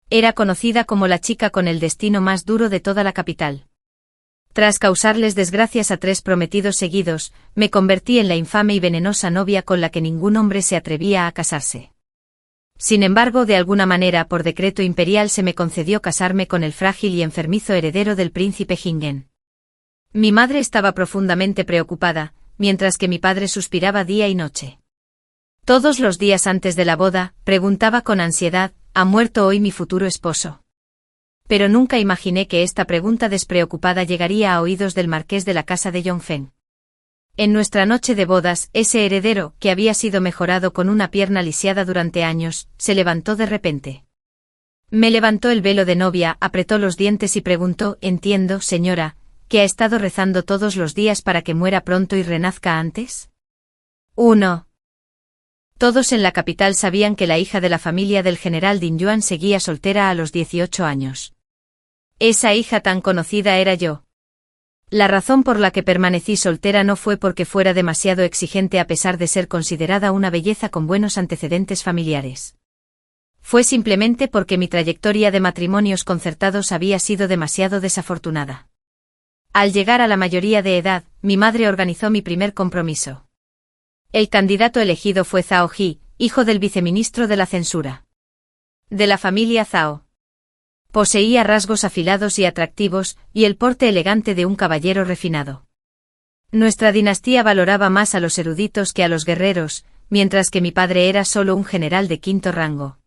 Era conocida como la chica con el destino más duro de toda la capital. Tras causarles desgracias a 3 prometidos seguidos, me convertí en la infame y venenosa novia con la que ningún hombre se atrevía a casarse. Sin embargo, de alguna manera, por decreto imperial se me concedió casarme con el frágil y enfermizo heredero del príncipe Jingen. Mi madre estaba profundamente preocupada, mientras que mi padre suspiraba día y noche. Todos los días antes de la boda, preguntaba con ansiedad, ¿ha muerto hoy mi futuro esposo? Pero nunca imaginé que esta pregunta despreocupada llegaría a oídos del marqués de la casa de Yongfen. En nuestra noche de bodas, ese heredero, que había sido mejorado con una pierna lisiada durante años, se levantó de repente. Me levantó el velo de novia, apretó los dientes y preguntó, «Entiendo, señora, que ha estado rezando todos los días para que muera pronto y renazca antes». 1. Todos en la capital sabían que la hija de la familia del general Din Yuan seguía soltera a los 18 años. Esa hija tan conocida era yo. La razón por la que permanecí soltera no fue porque fuera demasiado exigente a pesar de ser considerada una belleza con buenos antecedentes familiares. Fue simplemente porque mi trayectoria de matrimonios concertados había sido demasiado desafortunada. Al llegar a la mayoría de edad, mi madre organizó mi primer compromiso. El candidato elegido fue Zhao Ji, hijo del viceministro de la censura. De la familia Zhao. Poseía rasgos afilados y atractivos, y el porte elegante de un caballero refinado. Nuestra dinastía valoraba más a los eruditos que a los guerreros, mientras que mi padre era solo un general de 5º rango.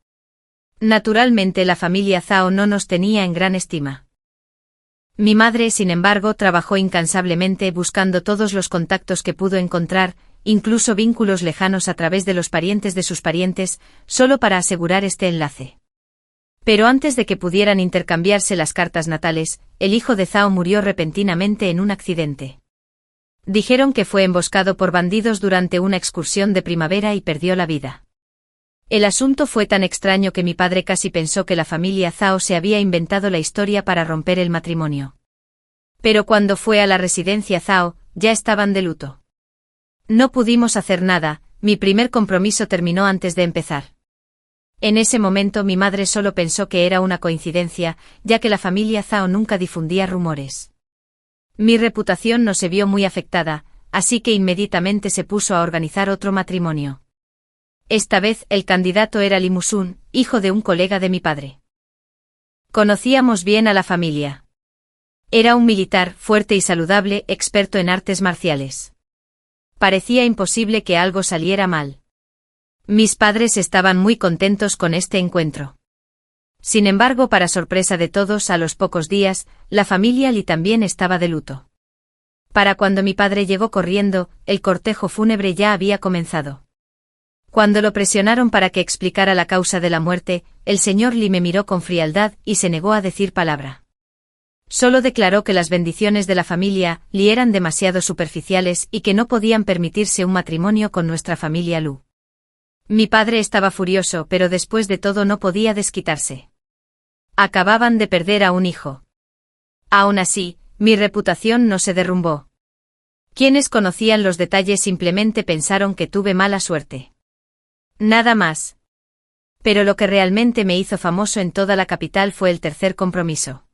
Naturalmente la familia Zhao no nos tenía en gran estima. Mi madre, sin embargo, trabajó incansablemente buscando todos los contactos que pudo encontrar, incluso vínculos lejanos a través de los parientes de sus parientes, solo para asegurar este enlace. Pero antes de que pudieran intercambiarse las cartas natales, el hijo de Zhao murió repentinamente en un accidente. Dijeron que fue emboscado por bandidos durante una excursión de primavera y perdió la vida. El asunto fue tan extraño que mi padre casi pensó que la familia Zhao se había inventado la historia para romper el matrimonio. Pero cuando fue a la residencia Zhao, ya estaban de luto. No pudimos hacer nada, mi primer compromiso terminó antes de empezar. En ese momento mi madre solo pensó que era una coincidencia, ya que la familia Zhao nunca difundía rumores. Mi reputación no se vio muy afectada, así que inmediatamente se puso a organizar otro matrimonio. Esta vez el candidato era Li Musun, hijo de un colega de mi padre. Conocíamos bien a la familia. Era un militar fuerte y saludable, experto en artes marciales. Parecía imposible que algo saliera mal. Mis padres estaban muy contentos con este encuentro. Sin embargo, para sorpresa de todos, a los pocos días, la familia Li también estaba de luto. Para cuando mi padre llegó corriendo, el cortejo fúnebre ya había comenzado. Cuando lo presionaron para que explicara la causa de la muerte, el señor Li me miró con frialdad y se negó a decir palabra. Solo declaró que las bendiciones de la familia Li eran demasiado superficiales y que no podían permitirse un matrimonio con nuestra familia Lu. Mi padre estaba furioso, pero después de todo no podía desquitarse. Acababan de perder a un hijo. Aún así, mi reputación no se derrumbó. Quienes conocían los detalles simplemente pensaron que tuve mala suerte. Nada más. Pero lo que realmente me hizo famoso en toda la capital fue el tercer compromiso.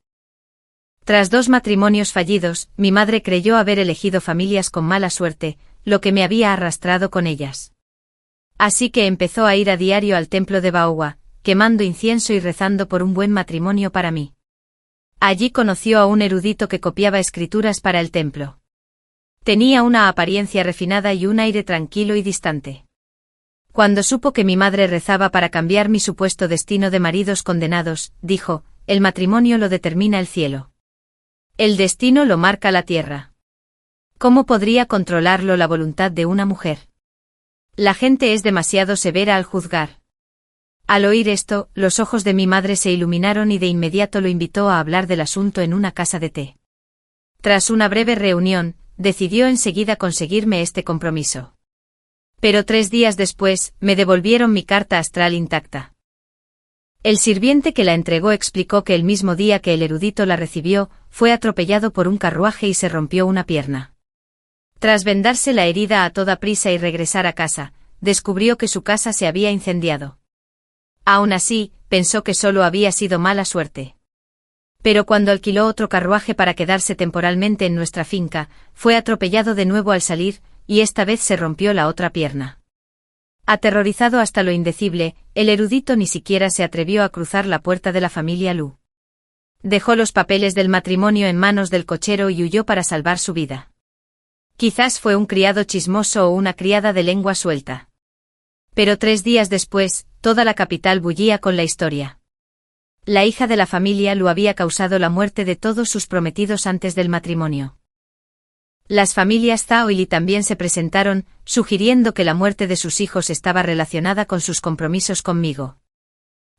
Tras 2 matrimonios fallidos, mi madre creyó haber elegido familias con mala suerte, lo que me había arrastrado con ellas. Así que empezó a ir a diario al templo de Baohua, quemando incienso y rezando por un buen matrimonio para mí. Allí conoció a un erudito que copiaba escrituras para el templo. Tenía una apariencia refinada y un aire tranquilo y distante. Cuando supo que mi madre rezaba para cambiar mi supuesto destino de maridos condenados, dijo, el matrimonio lo determina el cielo. El destino lo marca la tierra. ¿Cómo podría controlarlo la voluntad de una mujer? La gente es demasiado severa al juzgar. Al oír esto, los ojos de mi madre se iluminaron y de inmediato lo invitó a hablar del asunto en una casa de té. Tras una breve reunión, decidió enseguida conseguirme este compromiso. Pero 3 días después, me devolvieron mi carta astral intacta. El sirviente que la entregó explicó que el mismo día que el erudito la recibió, fue atropellado por un carruaje y se rompió una pierna. Tras vendarse la herida a toda prisa y regresar a casa, descubrió que su casa se había incendiado. Aún así, pensó que solo había sido mala suerte. Pero cuando alquiló otro carruaje para quedarse temporalmente en nuestra finca, fue atropellado de nuevo al salir, y esta vez se rompió la otra pierna. Aterrorizado hasta lo indecible, el erudito ni siquiera se atrevió a cruzar la puerta de la familia Lu. Dejó los papeles del matrimonio en manos del cochero y huyó para salvar su vida. Quizás fue un criado chismoso o una criada de lengua suelta. Pero 3 días después, toda la capital bullía con la historia. La hija de la familia Lu había causado la muerte de todos sus prometidos antes del matrimonio. Las familias Zhao y Li también se presentaron, sugiriendo que la muerte de sus hijos estaba relacionada con sus compromisos conmigo.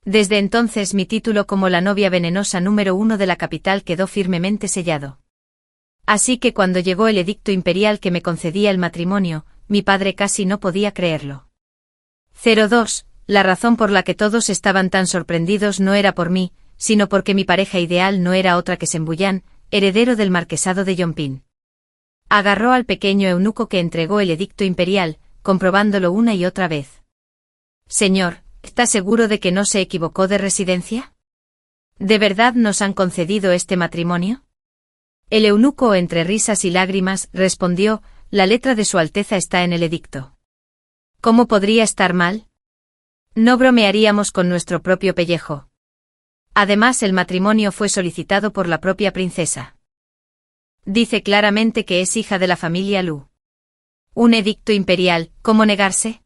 Desde entonces mi título como la novia venenosa número 1 de la capital quedó firmemente sellado. Así que cuando llegó el edicto imperial que me concedía el matrimonio, mi padre casi no podía creerlo. 02. La razón por la que todos estaban tan sorprendidos no era por mí, sino porque mi pareja ideal no era otra que Sembuyán, heredero del marquesado de Yongping. Agarró al pequeño eunuco que entregó el edicto imperial, comprobándolo una y otra vez. Señor, ¿está seguro de que no se equivocó de residencia? ¿De verdad nos han concedido este matrimonio? El eunuco, entre risas y lágrimas, respondió: la letra de Su Alteza está en el edicto. ¿Cómo podría estar mal? No bromearíamos con nuestro propio pellejo. Además, el matrimonio fue solicitado por la propia princesa. Dice claramente que es hija de la familia Lu. Un edicto imperial, ¿cómo negarse?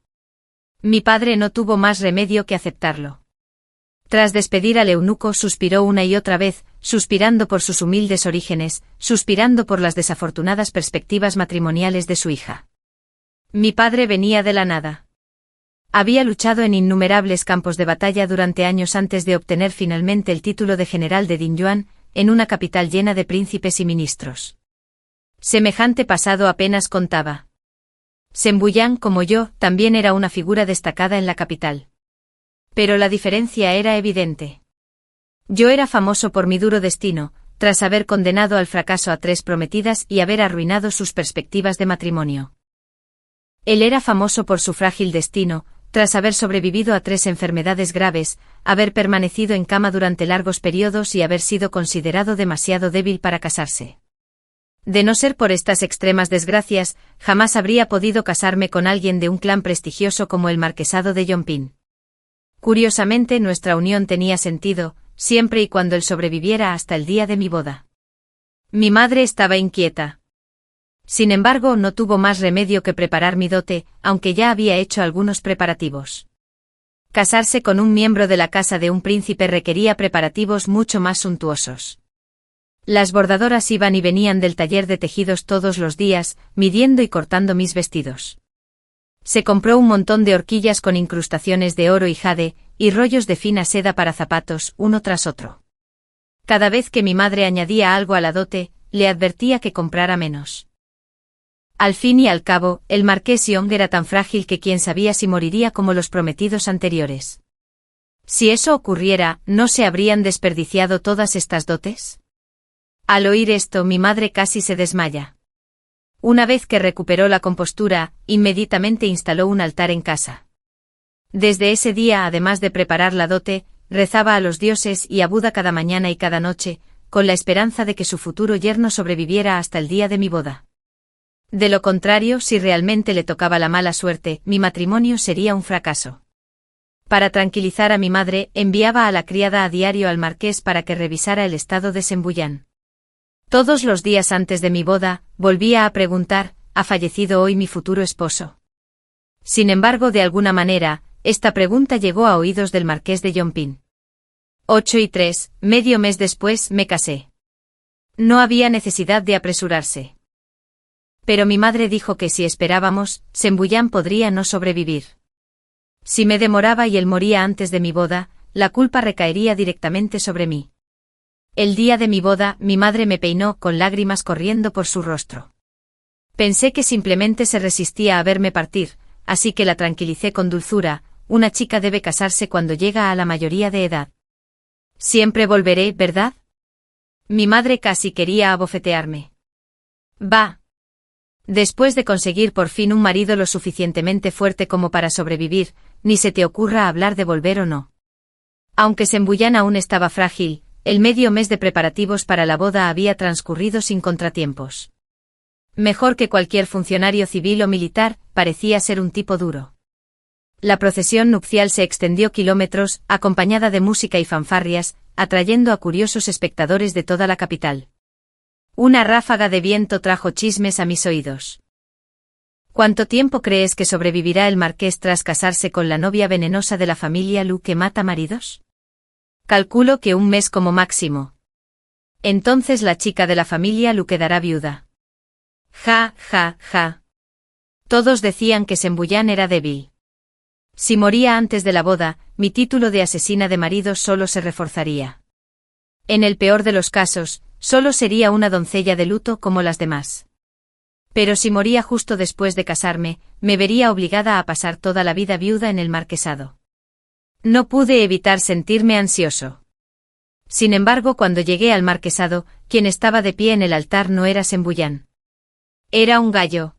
Mi padre no tuvo más remedio que aceptarlo. Tras despedir al eunuco, suspiró una y otra vez, suspirando por sus humildes orígenes, suspirando por las desafortunadas perspectivas matrimoniales de su hija. Mi padre venía de la nada. Había luchado en innumerables campos de batalla durante años antes de obtener finalmente el título de general de Dinyuan, en una capital llena de príncipes y ministros. Semejante pasado apenas contaba. Sembuyán, como yo, también era una figura destacada en la capital. Pero la diferencia era evidente. Yo era famoso por mi duro destino, tras haber condenado al fracaso a 3 prometidas y haber arruinado sus perspectivas de matrimonio. Él era famoso por su frágil destino, tras haber sobrevivido a 3 enfermedades graves, haber permanecido en cama durante largos periodos y haber sido considerado demasiado débil para casarse. De no ser por estas extremas desgracias, jamás habría podido casarme con alguien de un clan prestigioso como el marquesado de Yongping. Curiosamente, nuestra unión tenía sentido, siempre y cuando él sobreviviera hasta el día de mi boda. Mi madre estaba inquieta. Sin embargo, no tuvo más remedio que preparar mi dote, aunque ya había hecho algunos preparativos. Casarse con un miembro de la casa de un príncipe requería preparativos mucho más suntuosos. Las bordadoras iban y venían del taller de tejidos todos los días, midiendo y cortando mis vestidos. Se compró un montón de horquillas con incrustaciones de oro y jade, y rollos de fina seda para zapatos, uno tras otro. Cada vez que mi madre añadía algo a la dote, le advertía que comprara menos. Al fin y al cabo, el marqués Yong era tan frágil que quién sabía si moriría como los prometidos anteriores. Si eso ocurriera, ¿no se habrían desperdiciado todas estas dotes? Al oír esto, mi madre casi se desmaya. Una vez que recuperó la compostura, inmediatamente instaló un altar en casa. Desde ese día, además de preparar la dote, rezaba a los dioses y a Buda cada mañana y cada noche, con la esperanza de que su futuro yerno sobreviviera hasta el día de mi boda. De lo contrario, si realmente le tocaba la mala suerte, mi matrimonio sería un fracaso. Para tranquilizar a mi madre, enviaba a la criada a diario al marqués para que revisara el estado de Sembuyán. Todos los días antes de mi boda, volvía a preguntar: ¿ha fallecido hoy mi futuro esposo? Sin embargo, de alguna manera, esta pregunta llegó a oídos del marqués de Yongping. 8:03, medio mes después, me casé. No había necesidad de apresurarse. Pero mi madre dijo que si esperábamos, Sembuyán podría no sobrevivir. Si me demoraba y él moría antes de mi boda, la culpa recaería directamente sobre mí. El día de mi boda, mi madre me peinó con lágrimas corriendo por su rostro. Pensé que simplemente se resistía a verme partir, así que la tranquilicé con dulzura: una chica debe casarse cuando llega a la mayoría de edad. Siempre volveré, ¿verdad? Mi madre casi quería abofetearme. Va. Después de conseguir por fin un marido lo suficientemente fuerte como para sobrevivir, ni se te ocurra hablar de volver o no. Aunque Sembuyán aún estaba frágil, el medio mes de preparativos para la boda había transcurrido sin contratiempos. Mejor que cualquier funcionario civil o militar, parecía ser un tipo duro. La procesión nupcial se extendió kilómetros, acompañada de música y fanfarrias, atrayendo a curiosos espectadores de toda la capital. Una ráfaga de viento trajo chismes a mis oídos. ¿Cuánto tiempo crees que sobrevivirá el marqués tras casarse con la novia venenosa de la familia Lu que mata maridos? Calculo que un mes como máximo. Entonces la chica de la familia Lu quedará viuda. Ja, ja, ja. Todos decían que Sembuyán era débil. Si moría antes de la boda, mi título de asesina de maridos solo se reforzaría. En el peor de los casos, solo sería una doncella de luto como las demás. Pero si moría justo después de casarme, me vería obligada a pasar toda la vida viuda en el marquesado. No pude evitar sentirme ansioso. Sin embargo, cuando llegué al marquesado, quien estaba de pie en el altar no era Sembuyán. Era un gallo.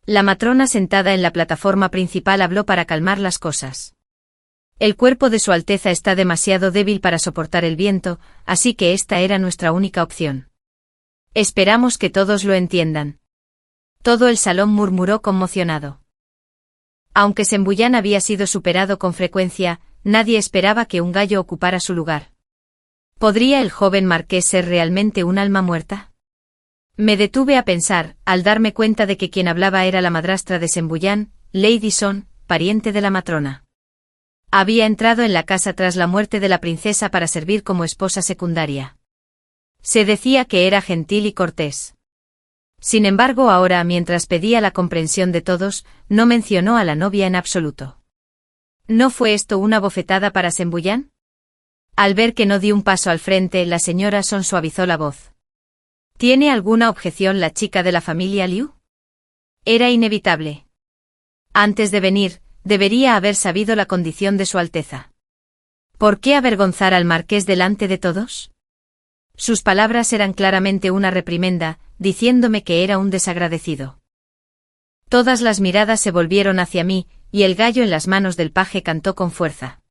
La matrona sentada en la plataforma principal habló para calmar las cosas. El cuerpo de Su Alteza está demasiado débil para soportar el viento, así que esta era nuestra única opción. Esperamos que todos lo entiendan. Todo el salón murmuró conmocionado. Aunque Sembuyán había sido superado con frecuencia, nadie esperaba que un gallo ocupara su lugar. ¿Podría el joven marqués ser realmente un alma muerta? Me detuve a pensar, al darme cuenta de que quien hablaba era la madrastra de Sembuyán, Lady Son, pariente de la matrona. Había entrado en la casa tras la muerte de la princesa para servir como esposa secundaria. Se decía que era gentil y cortés. Sin embargo, ahora, mientras pedía la comprensión de todos, no mencionó a la novia en absoluto. ¿No fue esto una bofetada para Sembuyán? Al ver que no di un paso al frente, la señora Son suavizó la voz. ¿Tiene alguna objeción la chica de la familia Liu? Era inevitable. Antes de venir, debería haber sabido la condición de Su Alteza. ¿Por qué avergonzar al marqués delante de todos? Sus palabras eran claramente una reprimenda, diciéndome que era un desagradecido. Todas las miradas se volvieron hacia mí, y el gallo en las manos del paje cantó con fuerza.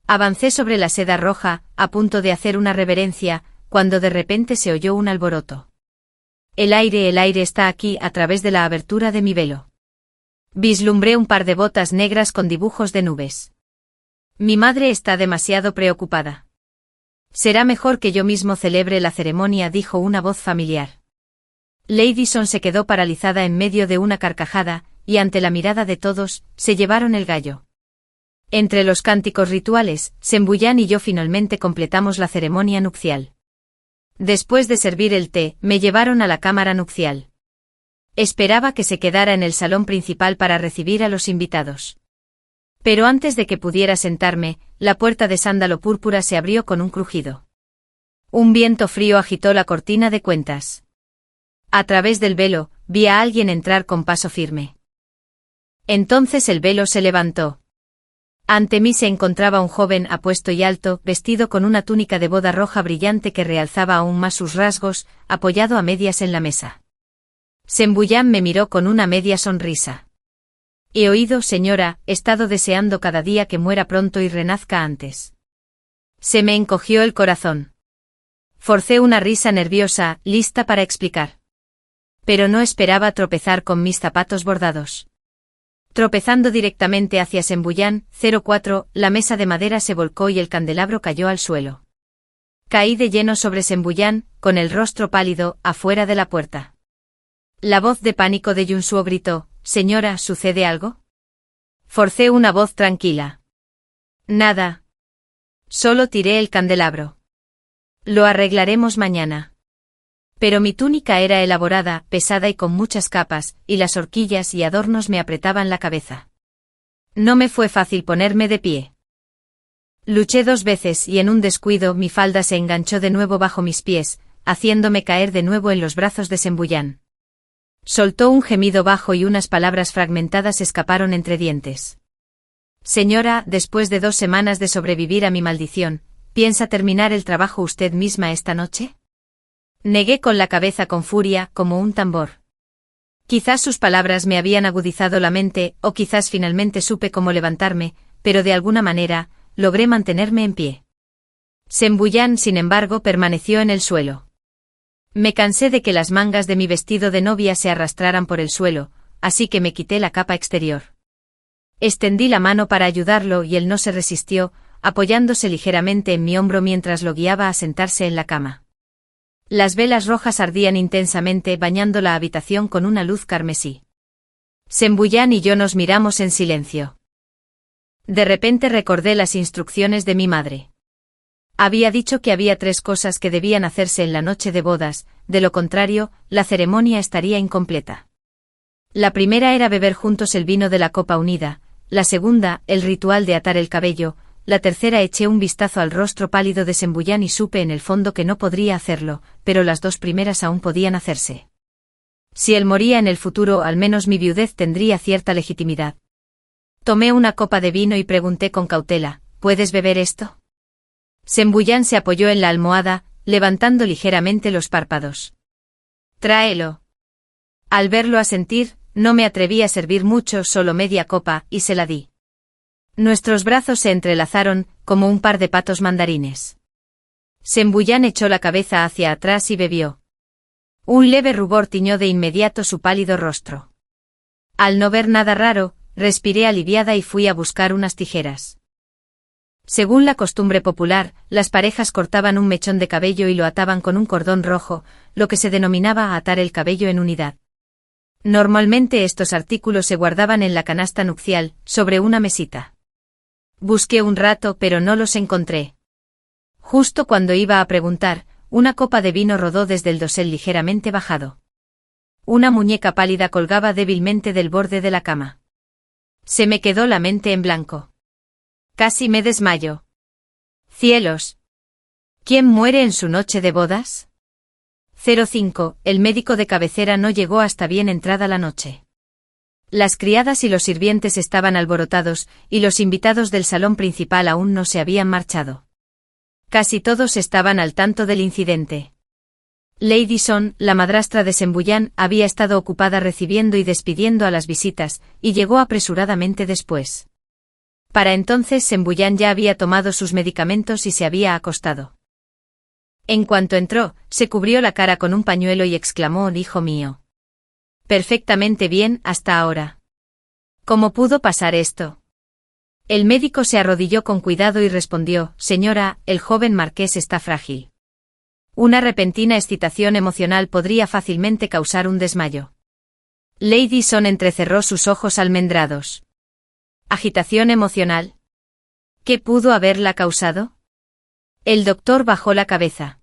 Avancé sobre la seda roja, a punto de hacer una reverencia, cuando de repente se oyó un alboroto. El aire está aquí a través de la abertura de mi velo. Vislumbré un par de botas negras con dibujos de nubes. Mi madre está demasiado preocupada. Será mejor que yo mismo celebre la ceremonia, dijo una voz familiar. Lady Son se quedó paralizada en medio de una carcajada, y ante la mirada de todos, se llevaron el gallo. Entre los cánticos rituales, Sembuyán y yo finalmente completamos la ceremonia nupcial. Después de servir el té, me llevaron a la cámara nupcial. Esperaba que se quedara en el salón principal para recibir a los invitados. Pero antes de que pudiera sentarme, la puerta de sándalo púrpura se abrió con un crujido. Un viento frío agitó la cortina de cuentas. A través del velo, vi a alguien entrar con paso firme. Entonces el velo se levantó. Ante mí se encontraba un joven apuesto y alto, vestido con una túnica de boda roja brillante que realzaba aún más sus rasgos, apoyado a medias en la mesa. Sembuyán me miró con una media sonrisa. He oído, señora, he estado deseando cada día que muera pronto y renazca antes. Se me encogió el corazón. Forcé una risa nerviosa, lista para explicar. Pero no esperaba tropezar con mis zapatos bordados. Tropezando directamente hacia Sembuyán, 04, la mesa de madera se volcó y el candelabro cayó al suelo. Caí de lleno sobre Sembuyán, con el rostro pálido, afuera de la puerta. La voz de pánico de Yunsuo gritó, «Señora, ¿sucede algo?» Forcé una voz tranquila. «Nada. Solo tiré el candelabro. Lo arreglaremos mañana». Pero mi túnica era elaborada, pesada y con muchas capas, y las horquillas y adornos me apretaban la cabeza. No me fue fácil ponerme de pie. Luché 2 veces y en un descuido mi falda se enganchó de nuevo bajo mis pies, haciéndome caer de nuevo en los brazos de Sembuyán. Soltó un gemido bajo y unas palabras fragmentadas escaparon entre dientes. «Señora, después de 2 semanas de sobrevivir a mi maldición, ¿piensa terminar el trabajo usted misma esta noche?» Negué con la cabeza con furia, como un tambor. Quizás sus palabras me habían agudizado la mente, o quizás finalmente supe cómo levantarme, pero de alguna manera, logré mantenerme en pie. Sembuyan, sin embargo, permaneció en el suelo. Me cansé de que las mangas de mi vestido de novia se arrastraran por el suelo, así que me quité la capa exterior. Extendí la mano para ayudarlo y él no se resistió, apoyándose ligeramente en mi hombro mientras lo guiaba a sentarse en la cama. Las velas rojas ardían intensamente bañando la habitación con una luz carmesí. Sembuyan y yo nos miramos en silencio. De repente recordé las instrucciones de mi madre. Había dicho que había 3 cosas que debían hacerse en la noche de bodas, de lo contrario, la ceremonia estaría incompleta. La primera era beber juntos el vino de la copa unida, la segunda, el ritual de atar el cabello, la tercera eché un vistazo al rostro pálido de Sembuyan y supe en el fondo que no podría hacerlo, pero las 2 primeras aún podían hacerse. Si él moría en el futuro, al menos mi viudez tendría cierta legitimidad. Tomé una copa de vino y pregunté con cautela, ¿puedes beber esto? Sembuyan se apoyó en la almohada, levantando ligeramente los párpados. Tráelo. Al verlo asentir, no me atreví a servir mucho, solo media copa, y se la di. Nuestros brazos se entrelazaron, como un par de patos mandarines. Sembuyan echó la cabeza hacia atrás y bebió. Un leve rubor tiñó de inmediato su pálido rostro. Al no ver nada raro, respiré aliviada y fui a buscar unas tijeras. Según la costumbre popular, las parejas cortaban un mechón de cabello y lo ataban con un cordón rojo, lo que se denominaba atar el cabello en unidad. Normalmente estos artículos se guardaban en la canasta nupcial, sobre una mesita. Busqué un rato pero no los encontré. Justo cuando iba a preguntar, una copa de vino rodó desde el dosel ligeramente bajado. Una muñeca pálida colgaba débilmente del borde de la cama. Se me quedó la mente en blanco. Casi me desmayo. ¡Cielos! ¿Quién muere en su noche de bodas? 05. El médico de cabecera no llegó hasta bien entrada la noche. Las criadas y los sirvientes estaban alborotados, y los invitados del salón principal aún no se habían marchado. Casi todos estaban al tanto del incidente. Lady Son, la madrastra de Sembuyan, había estado ocupada recibiendo y despidiendo a las visitas, y llegó apresuradamente después. Para entonces Sembuyan ya había tomado sus medicamentos y se había acostado. En cuanto entró, se cubrió la cara con un pañuelo y exclamó: «Hijo mío. Perfectamente bien hasta ahora. ¿Cómo pudo pasar esto?» El médico se arrodilló con cuidado y respondió: «Señora, el joven marqués está frágil. Una repentina excitación emocional podría fácilmente causar un desmayo». Lady Son entrecerró sus ojos almendrados. ¿Agitación emocional? ¿Qué pudo haberla causado? El doctor bajó la cabeza.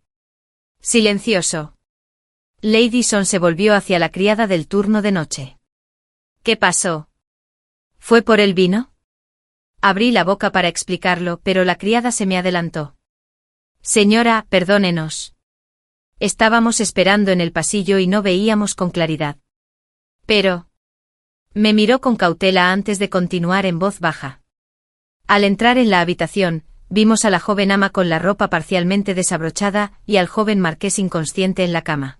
Silencioso. Lady Son se volvió hacia la criada del turno de noche. ¿Qué pasó? ¿Fue por el vino? Abrí la boca para explicarlo, pero la criada se me adelantó. Señora, perdónenos. Estábamos esperando en el pasillo y no veíamos con claridad. Pero... Me miró con cautela antes de continuar en voz baja. Al entrar en la habitación, vimos a la joven ama con la ropa parcialmente desabrochada y al joven marqués inconsciente en la cama.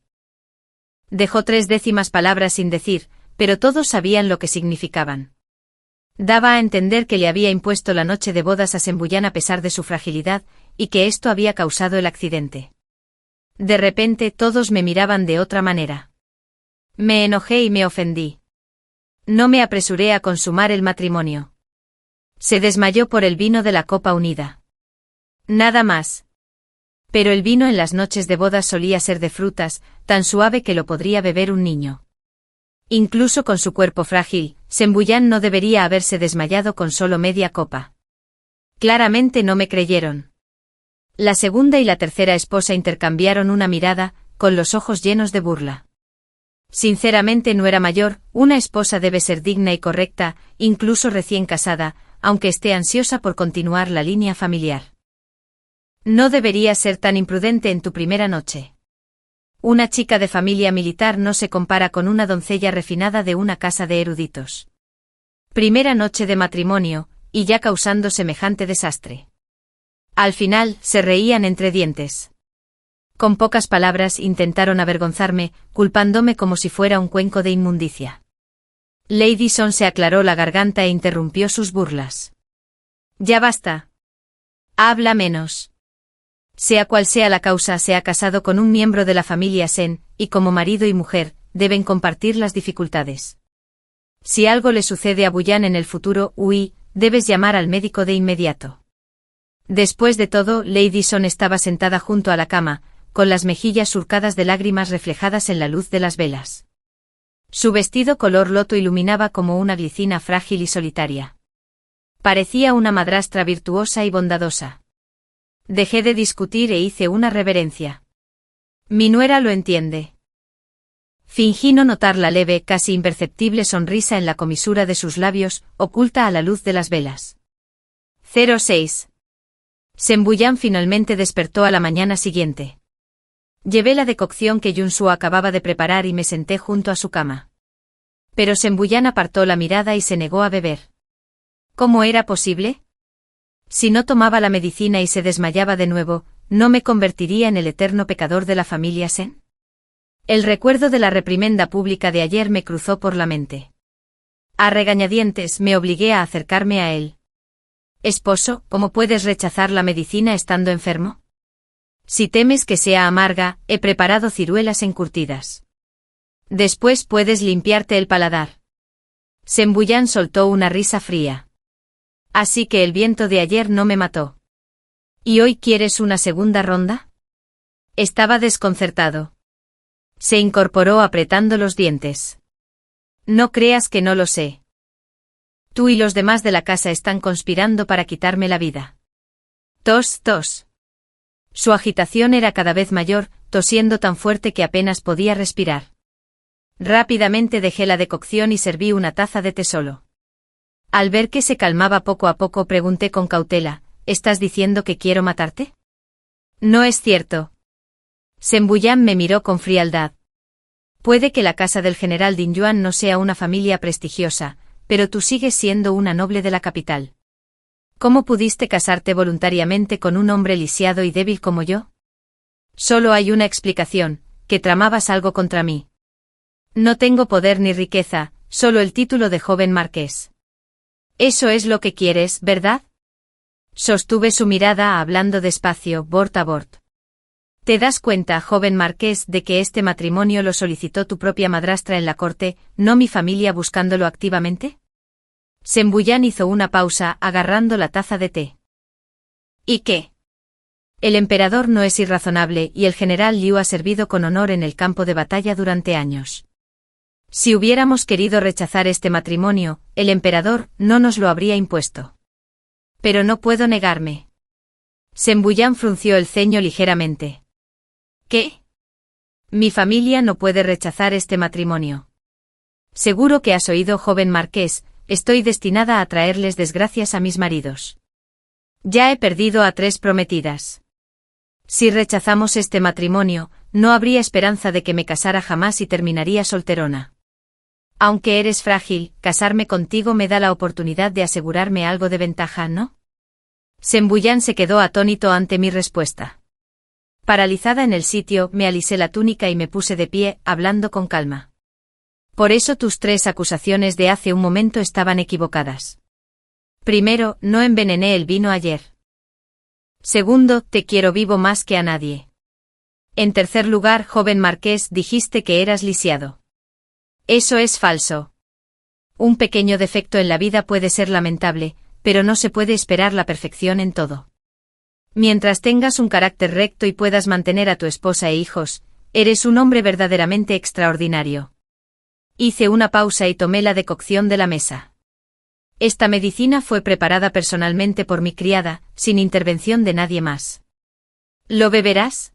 Dejó 3 décimas palabras sin decir, pero todos sabían lo que significaban. Daba a entender que le había impuesto la noche de bodas a Sembuyan a pesar de su fragilidad, y que esto había causado el accidente. De repente todos me miraban de otra manera. Me enojé y me ofendí. No me apresuré a consumar el matrimonio. Se desmayó por el vino de la copa unida. Nada más. Pero el vino en las noches de bodas solía ser de frutas, tan suave que lo podría beber un niño. Incluso con su cuerpo frágil, Sembuyan no debería haberse desmayado con solo media copa. Claramente no me creyeron. La segunda y la tercera esposa intercambiaron una mirada, con los ojos llenos de burla. Sinceramente no era mayor, una esposa debe ser digna y correcta, incluso recién casada, aunque esté ansiosa por continuar la línea familiar. No deberías ser tan imprudente en tu primera noche. Una chica de familia militar no se compara con una doncella refinada de una casa de eruditos. Primera noche de matrimonio, y ya causando semejante desastre. Al final, se reían entre dientes. Con pocas palabras intentaron avergonzarme, culpándome como si fuera un cuenco de inmundicia. Lady Son se aclaró la garganta e interrumpió sus burlas. Ya basta. Habla menos. Sea cual sea la causa, se ha casado con un miembro de la familia Sen, y como marido y mujer, deben compartir las dificultades. Si algo le sucede a Buyan en el futuro, debes llamar al médico de inmediato. Después de todo, Lady Son estaba sentada junto a la cama, con las mejillas surcadas de lágrimas reflejadas en la luz de las velas. Su vestido color loto iluminaba como una glicina frágil y solitaria. Parecía una madrastra virtuosa y bondadosa. Dejé de discutir e hice una reverencia. Mi nuera lo entiende. Fingí no notar la leve, casi imperceptible sonrisa en la comisura de sus labios, oculta a la luz de las velas. 06. Sen Buyan finalmente despertó a la mañana siguiente. Llevé la decocción que Yunsu acababa de preparar y me senté junto a su cama. Pero Sen Buyan apartó la mirada y se negó a beber. ¿Cómo era posible? Si no tomaba la medicina y se desmayaba de nuevo, ¿no me convertiría en el eterno pecador de la familia Sen? El recuerdo de la reprimenda pública de ayer me cruzó por la mente. A regañadientes me obligué a acercarme a él. Esposo, ¿cómo puedes rechazar la medicina estando enfermo? Si temes que sea amarga, he preparado ciruelas encurtidas. Después puedes limpiarte el paladar. Sen Buyan soltó una risa fría. Así que el viento de ayer no me mató. ¿Y hoy quieres una segunda ronda? Estaba desconcertado. Se incorporó apretando los dientes. No creas que no lo sé. Tú y los demás de la casa están conspirando para quitarme la vida. Tos, tos. Su agitación era cada vez mayor, tosiendo tan fuerte que apenas podía respirar. Rápidamente dejé la decocción y serví una taza de té solo. Al ver que se calmaba poco a poco, pregunté con cautela, ¿estás diciendo que quiero matarte? No es cierto. Sen Buyan me miró con frialdad. Puede que la casa del general Din Yuan no sea una familia prestigiosa, pero tú sigues siendo una noble de la capital. ¿Cómo pudiste casarte voluntariamente con un hombre lisiado y débil como yo? Solo hay una explicación, que tramabas algo contra mí. No tengo poder ni riqueza, solo el título de joven marqués. Eso es lo que quieres, ¿verdad? Sostuve su mirada hablando despacio, bord a bord. ¿Te das cuenta, joven marqués, de que este matrimonio lo solicitó tu propia madrastra en la corte, no mi familia buscándolo activamente? Sen Buyan hizo una pausa, agarrando la taza de té. ¿Y qué? El emperador no es irrazonable y el general Liu ha servido con honor en el campo de batalla durante años. Si hubiéramos querido rechazar este matrimonio, el emperador no nos lo habría impuesto. Pero no puedo negarme. Sen Buyan frunció el ceño ligeramente. ¿Qué? Mi familia no puede rechazar este matrimonio. Seguro que has oído, joven marqués, estoy destinada a traerles desgracias a mis maridos. Ya he perdido a 3 prometidas. Si rechazamos este matrimonio, no habría esperanza de que me casara jamás y terminaría solterona. Aunque eres frágil, casarme contigo me da la oportunidad de asegurarme algo de ventaja, ¿no? Sen Buyan se quedó atónito ante mi respuesta. Paralizada en el sitio, me alisé la túnica y me puse de pie, hablando con calma. Por eso tus 3 acusaciones de hace un momento estaban equivocadas. Primero, no envenené el vino ayer. Segundo, te quiero vivo más que a nadie. En tercer lugar, joven marqués, dijiste que eras lisiado. Eso es falso. Un pequeño defecto en la vida puede ser lamentable, pero no se puede esperar la perfección en todo. Mientras tengas un carácter recto y puedas mantener a tu esposa e hijos, eres un hombre verdaderamente extraordinario. Hice una pausa y tomé la decocción de la mesa. Esta medicina fue preparada personalmente por mi criada, sin intervención de nadie más. ¿Lo beberás?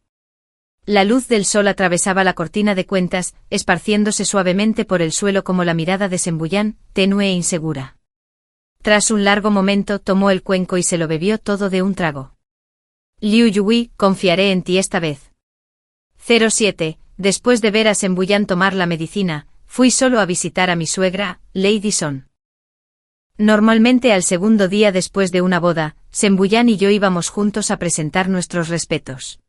La luz del sol atravesaba la cortina de cuentas, esparciéndose suavemente por el suelo como la mirada de Sen Buyan, tenue e insegura. Tras un largo momento tomó el cuenco y se lo bebió todo de un trago. Liu Yui, confiaré en ti esta vez. 07. Después de ver a Sen Buyan tomar la medicina, fui solo a visitar a mi suegra, Lady Son. Normalmente al segundo día después de una boda, Sen Buyan y yo íbamos juntos a presentar nuestros respetos.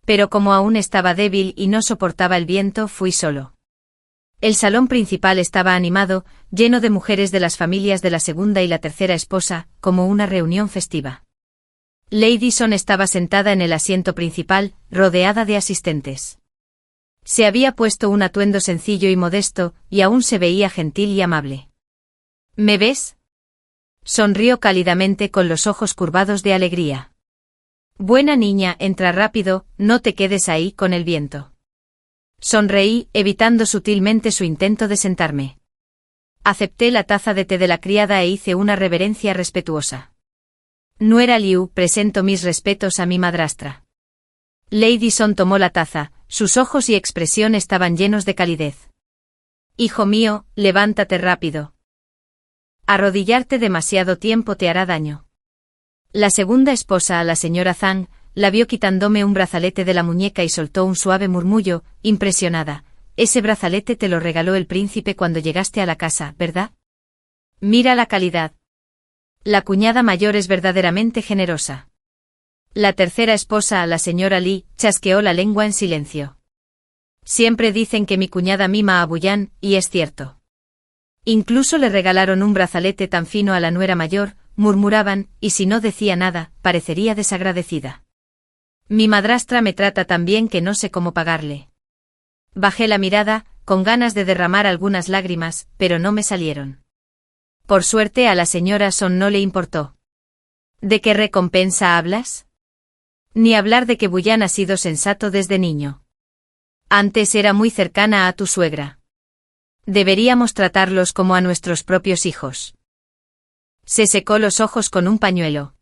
Pero como aún estaba débil y no soportaba el viento, fui solo. El salón principal estaba animado, lleno de mujeres de las familias de la segunda y la tercera esposa, como una reunión festiva. Lady Son estaba sentada en el asiento principal, rodeada de asistentes. Se había puesto un atuendo sencillo y modesto, y aún se veía gentil y amable. ¿Me ves? Sonrió cálidamente con los ojos curvados de alegría. Buena niña, entra rápido, no te quedes ahí con el viento. Sonreí, evitando sutilmente su intento de sentarme. Acepté la taza de té de la criada e hice una reverencia respetuosa. Nuera Liu, presento mis respetos a mi madrastra. Lady Son tomó la taza, sus ojos y expresión estaban llenos de calidez. Hijo mío, levántate rápido. Arrodillarte demasiado tiempo te hará daño. La segunda esposa, la señora Zhang, la vio quitándome un brazalete de la muñeca y soltó un suave murmullo, impresionada. Ese brazalete te lo regaló el príncipe cuando llegaste a la casa, ¿verdad? Mira la calidad. La cuñada mayor es verdaderamente generosa. La tercera esposa, la señora Li, chasqueó la lengua en silencio. Siempre dicen que mi cuñada mima a Buyan, y es cierto. Incluso le regalaron un brazalete tan fino a la nuera mayor, murmuraban, y si no decía nada, parecería desagradecida. Mi madrastra me trata tan bien que no sé cómo pagarle. Bajé la mirada, con ganas de derramar algunas lágrimas, pero no me salieron. Por suerte a la señora Son no le importó. ¿De qué recompensa hablas? Ni hablar de que Buyan ha sido sensato desde niño. Antes era muy cercana a tu suegra. Deberíamos tratarlos como a nuestros propios hijos. Se secó los ojos con un pañuelo.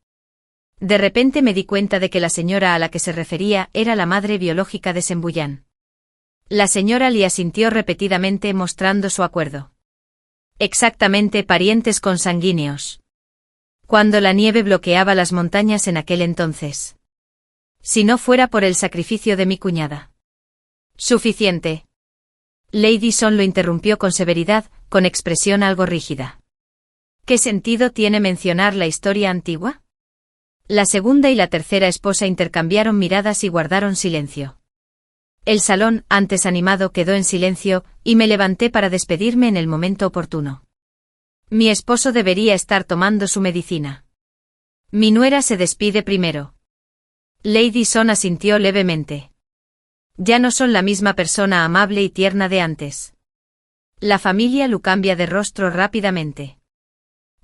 De repente me di cuenta de que la señora a la que se refería era la madre biológica de Sembuyan. La señora Li asintió repetidamente mostrando su acuerdo. Exactamente, parientes consanguíneos. Cuando la nieve bloqueaba las montañas en aquel entonces. Si no fuera por el sacrificio de mi cuñada. Suficiente. Lady Son lo interrumpió con severidad, con expresión algo rígida. ¿Qué sentido tiene mencionar la historia antigua? La segunda y la tercera esposa intercambiaron miradas y guardaron silencio. El salón, antes animado, quedó en silencio, y me levanté para despedirme en el momento oportuno. Mi esposo debería estar tomando su medicina. Mi nuera se despide primero. Lady Son asintió levemente. Ya no son la misma persona amable y tierna de antes. La familia Lu cambia de rostro rápidamente.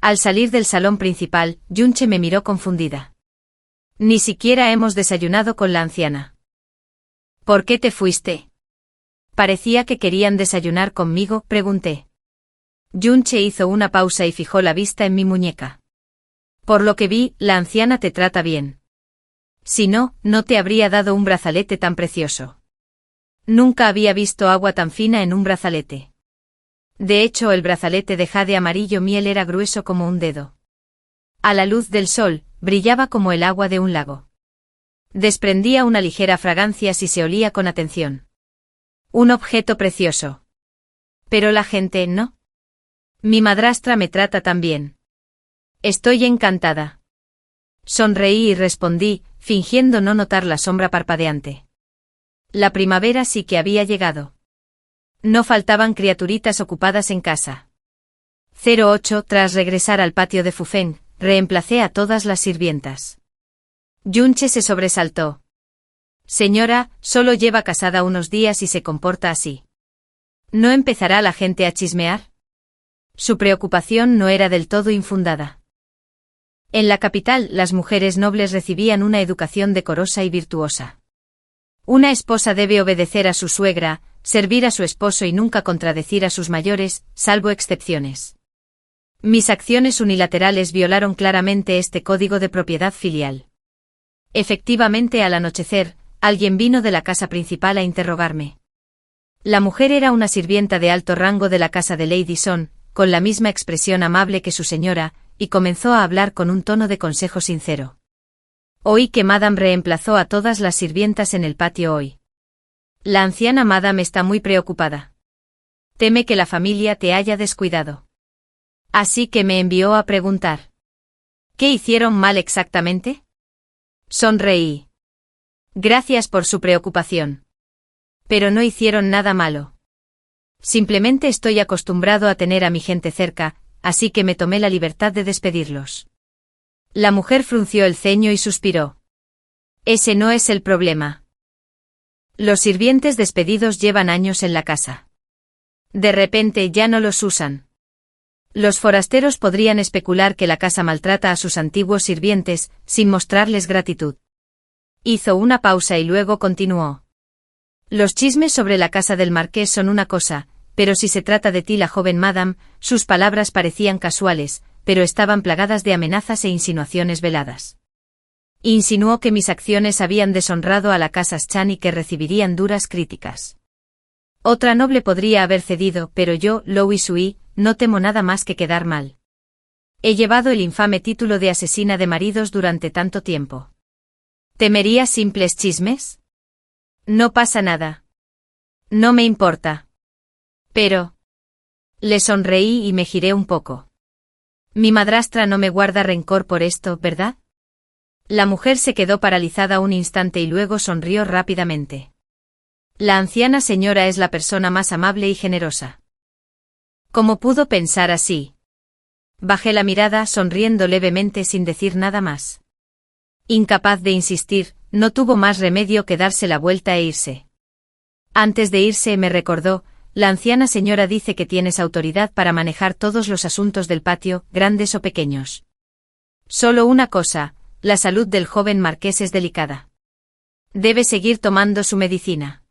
Al salir del salón principal, Yunche me miró confundida. Ni siquiera hemos desayunado con la anciana. ¿Por qué te fuiste? Parecía que querían desayunar conmigo, pregunté. Yunche hizo una pausa y fijó la vista en mi muñeca. Por lo que vi, la anciana te trata bien. Si no, no te habría dado un brazalete tan precioso. Nunca había visto agua tan fina en un brazalete. De hecho, el brazalete de jade amarillo miel era grueso como un dedo. A la luz del sol, brillaba como el agua de un lago. Desprendía una ligera fragancia si se olía con atención. Un objeto precioso. Pero la gente no. Mi madrastra me trata tan bien. Estoy encantada. Sonreí y respondí, fingiendo no notar la sombra parpadeante. La primavera sí que había llegado. No faltaban criaturitas ocupadas en casa. 08 Tras regresar al patio de Fufeng, reemplacé a todas las sirvientas. Yunche se sobresaltó. Señora, solo lleva casada unos días y se comporta así. ¿No empezará la gente a chismear? Su preocupación no era del todo infundada. En la capital, las mujeres nobles recibían una educación decorosa y virtuosa. Una esposa debe obedecer a su suegra, servir a su esposo y nunca contradecir a sus mayores, salvo excepciones. Mis acciones unilaterales violaron claramente este código de propiedad filial. Efectivamente, al anochecer, alguien vino de la casa principal a interrogarme. La mujer era una sirvienta de alto rango de la casa de Lady Son, con la misma expresión amable que su señora, y comenzó a hablar con un tono de consejo sincero. Oí que Madame reemplazó a todas las sirvientas en el patio hoy. La anciana Madame está muy preocupada. Teme que la familia te haya descuidado. Así que me envió a preguntar. ¿Qué hicieron mal exactamente? Sonreí. Gracias por su preocupación. Pero no hicieron nada malo. Simplemente estoy acostumbrado a tener a mi gente cerca, así que me tomé la libertad de despedirlos. La mujer frunció el ceño y suspiró. Ese no es el problema. Los sirvientes despedidos llevan años en la casa. De repente ya no los usan. Los forasteros podrían especular que la casa maltrata a sus antiguos sirvientes, sin mostrarles gratitud. Hizo una pausa y luego continuó. Los chismes sobre la casa del marqués son una cosa, pero si se trata de ti, la joven madame, sus palabras parecían casuales, pero estaban plagadas de amenazas e insinuaciones veladas. Insinuó que mis acciones habían deshonrado a la casa Chan y que recibirían duras críticas. Otra noble podría haber cedido, pero yo, Louis Sui, no temo nada más que quedar mal. He llevado el infame título de asesina de maridos durante tanto tiempo. ¿Temería simples chismes? No pasa nada. No me importa. Pero... Le sonreí y me giré un poco. Mi madrastra no me guarda rencor por esto, ¿verdad? La mujer se quedó paralizada un instante y luego sonrió rápidamente. La anciana señora es la persona más amable y generosa. ¿Cómo pudo pensar así? Bajé la mirada sonriendo levemente sin decir nada más. Incapaz de insistir, no tuvo más remedio que darse la vuelta e irse. Antes de irse me recordó, la anciana señora dice que tienes autoridad para manejar todos los asuntos del patio, grandes o pequeños. Solo una cosa, la salud del joven marqués es delicada. Debe seguir tomando su medicina.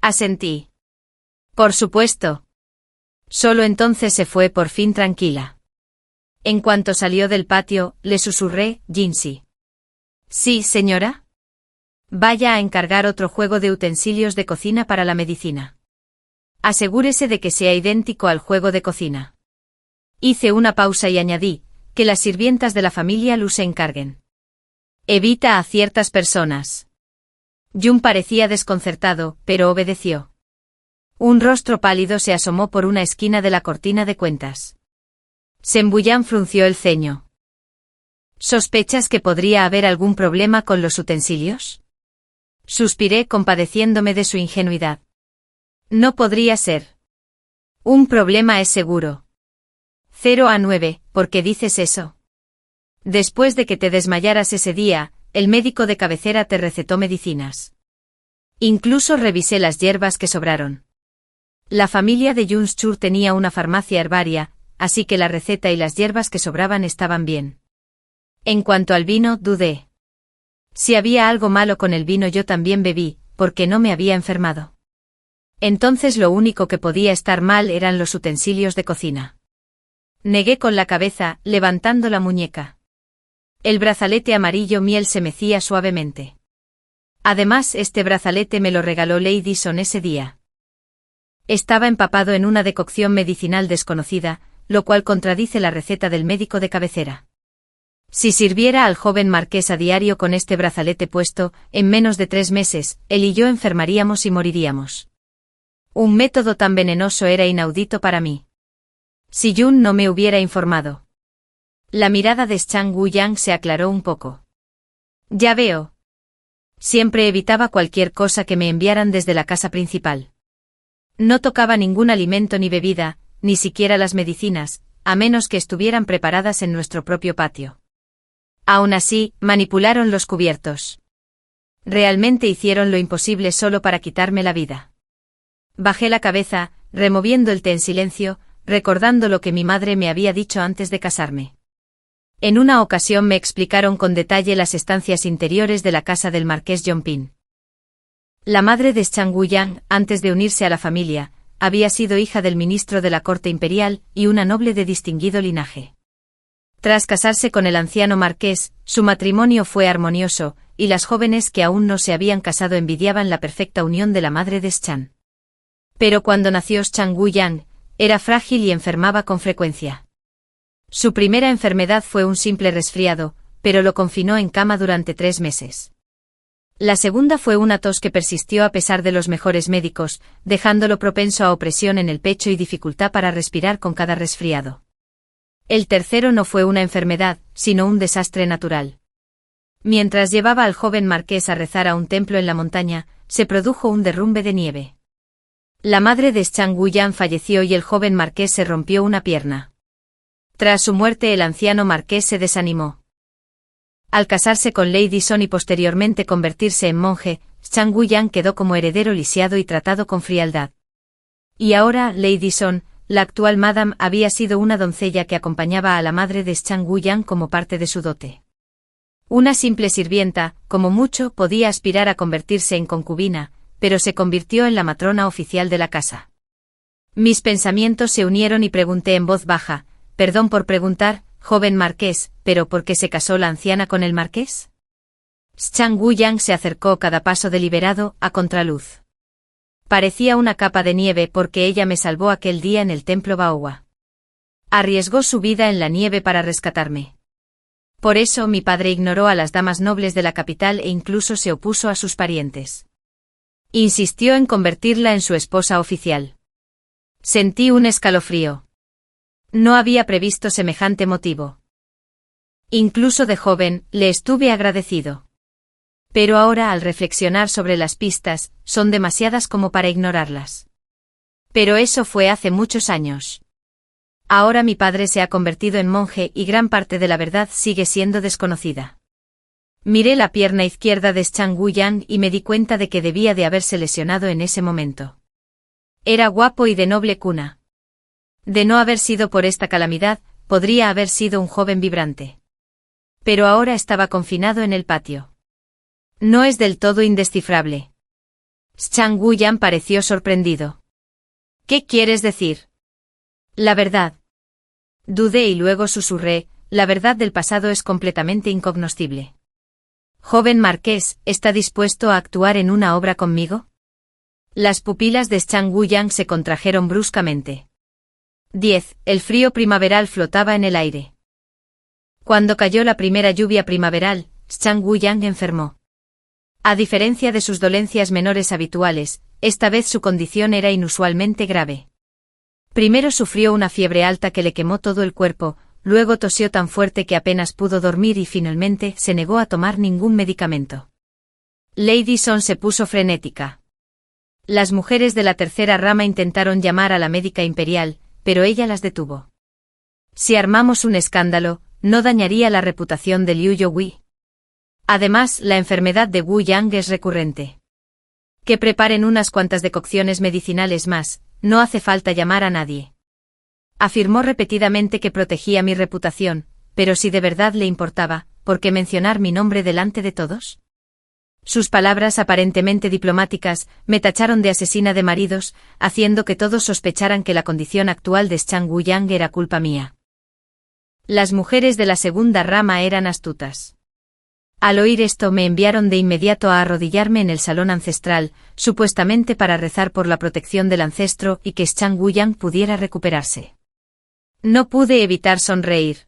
Asentí. Por supuesto. Solo entonces se fue por fin tranquila. En cuanto salió del patio, le susurré, Jinsi. Sí, señora. Vaya a encargar otro juego de utensilios de cocina para la medicina. Asegúrese de que sea idéntico al juego de cocina. Hice una pausa y añadí, que las sirvientas de la familia Lu se encarguen. Evita a ciertas personas. Jun parecía desconcertado, pero obedeció. Un rostro pálido se asomó por una esquina de la cortina de cuentas. Sembullan frunció el ceño. ¿Sospechas que podría haber algún problema con los utensilios? Suspiré compadeciéndome de su ingenuidad. No podría ser. Un problema es seguro. 0-9, ¿por qué dices eso? Después de que te desmayaras ese día, el médico de cabecera te recetó medicinas. Incluso revisé las hierbas que sobraron. La familia de Junschur tenía una farmacia herbaria, así que la receta y las hierbas que sobraban estaban bien. En cuanto al vino, dudé. Si había algo malo con el vino yo también bebí, porque no me había enfermado. Entonces lo único que podía estar mal eran los utensilios de cocina. Negué con la cabeza, levantando la muñeca. El brazalete amarillo miel se mecía suavemente. Además, este brazalete me lo regaló Lady Son ese día. Estaba empapado en una decocción medicinal desconocida, lo cual contradice la receta del médico de cabecera. Si sirviera al joven marqués a diario con este brazalete puesto, en menos de 3 meses, él y yo enfermaríamos y moriríamos. Un método tan venenoso era inaudito para mí. Si Jun no me hubiera informado. La mirada de Chang Wu-yang se aclaró un poco. Ya veo. Siempre evitaba cualquier cosa que me enviaran desde la casa principal. No tocaba ningún alimento ni bebida, ni siquiera las medicinas, a menos que estuvieran preparadas en nuestro propio patio. Aún así, manipularon los cubiertos. Realmente hicieron lo imposible solo para quitarme la vida. Bajé la cabeza, removiendo el té en silencio, recordando lo que mi madre me había dicho antes de casarme. En una ocasión me explicaron con detalle las estancias interiores de la casa del marqués Yongping. La madre de Chang Wu-yang, antes de unirse a la familia, había sido hija del ministro de la corte imperial y una noble de distinguido linaje. Tras casarse con el anciano marqués, su matrimonio fue armonioso, y las jóvenes que aún no se habían casado envidiaban la perfecta unión de la madre de Chan. Pero cuando nació Chang Wu-yang, era frágil y enfermaba con frecuencia. Su primera enfermedad fue un simple resfriado, pero lo confinó en cama durante 3 meses. La segunda fue una tos que persistió a pesar de los mejores médicos, dejándolo propenso a opresión en el pecho y dificultad para respirar con cada resfriado. El tercero no fue una enfermedad, sino un desastre natural. Mientras llevaba al joven marqués a rezar a un templo en la montaña, se produjo un derrumbe de nieve. La madre de Chang Wu-yang falleció y el joven marqués se rompió una pierna. Tras su muerte el anciano marqués se desanimó. Al casarse con Lady Son y posteriormente convertirse en monje, Zhang Guiyang quedó como heredero lisiado y tratado con frialdad. Y ahora, Lady Son, la actual Madame, había sido una doncella que acompañaba a la madre de Zhang Guiyang como parte de su dote. Una simple sirvienta, como mucho, podía aspirar a convertirse en concubina, pero se convirtió en la matrona oficial de la casa. Mis pensamientos se unieron y pregunté en voz baja, perdón por preguntar, joven marqués, ¿pero por qué se casó la anciana con el marqués? Zhang Guiyang se acercó cada paso deliberado, a contraluz. Parecía una capa de nieve porque ella me salvó aquel día en el templo Baohua. Arriesgó su vida en la nieve para rescatarme. Por eso mi padre ignoró a las damas nobles de la capital e incluso se opuso a sus parientes. Insistió en convertirla en su esposa oficial. Sentí un escalofrío. No había previsto semejante motivo. Incluso de joven, le estuve agradecido. Pero ahora, al reflexionar sobre las pistas, son demasiadas como para ignorarlas. Pero eso fue hace muchos años. Ahora mi padre se ha convertido en monje y gran parte de la verdad sigue siendo desconocida. Miré la pierna izquierda de Zhang Guiyang y me di cuenta de que debía de haberse lesionado en ese momento. Era guapo y de noble cuna. De no haber sido por esta calamidad, podría haber sido un joven vibrante. Pero ahora estaba confinado en el patio. No es del todo indescifrable. Zhang Guiyang pareció sorprendido. ¿Qué quieres decir? La verdad. Dudé y luego susurré, la verdad del pasado es completamente incognoscible. Joven marqués, ¿está dispuesto a actuar en una obra conmigo? Las pupilas de Zhang Guiyang se contrajeron bruscamente. 10. El frío primaveral flotaba en el aire. Cuando cayó la primera lluvia primaveral, Zhang Guiyang enfermó. A diferencia de sus dolencias menores habituales, esta vez su condición era inusualmente grave. Primero sufrió una fiebre alta que le quemó todo el cuerpo, luego tosió tan fuerte que apenas pudo dormir y finalmente se negó a tomar ningún medicamento. Lady Son se puso frenética. Las mujeres de la tercera rama intentaron llamar a la médica imperial, pero ella las detuvo. Si armamos un escándalo, no dañaría la reputación de Liu Youyi. Además, la enfermedad de Wu Yang es recurrente. Que preparen unas cuantas decocciones medicinales más, no hace falta llamar a nadie. Afirmó repetidamente que protegía mi reputación, pero si de verdad le importaba, ¿por qué mencionar mi nombre delante de todos? Sus palabras aparentemente diplomáticas me tacharon de asesina de maridos, haciendo que todos sospecharan que la condición actual de Zhang Guiyang era culpa mía. Las mujeres de la segunda rama eran astutas. Al oír esto me enviaron de inmediato a arrodillarme en el salón ancestral, supuestamente para rezar por la protección del ancestro y que Zhang Guiyang pudiera recuperarse. No pude evitar sonreír.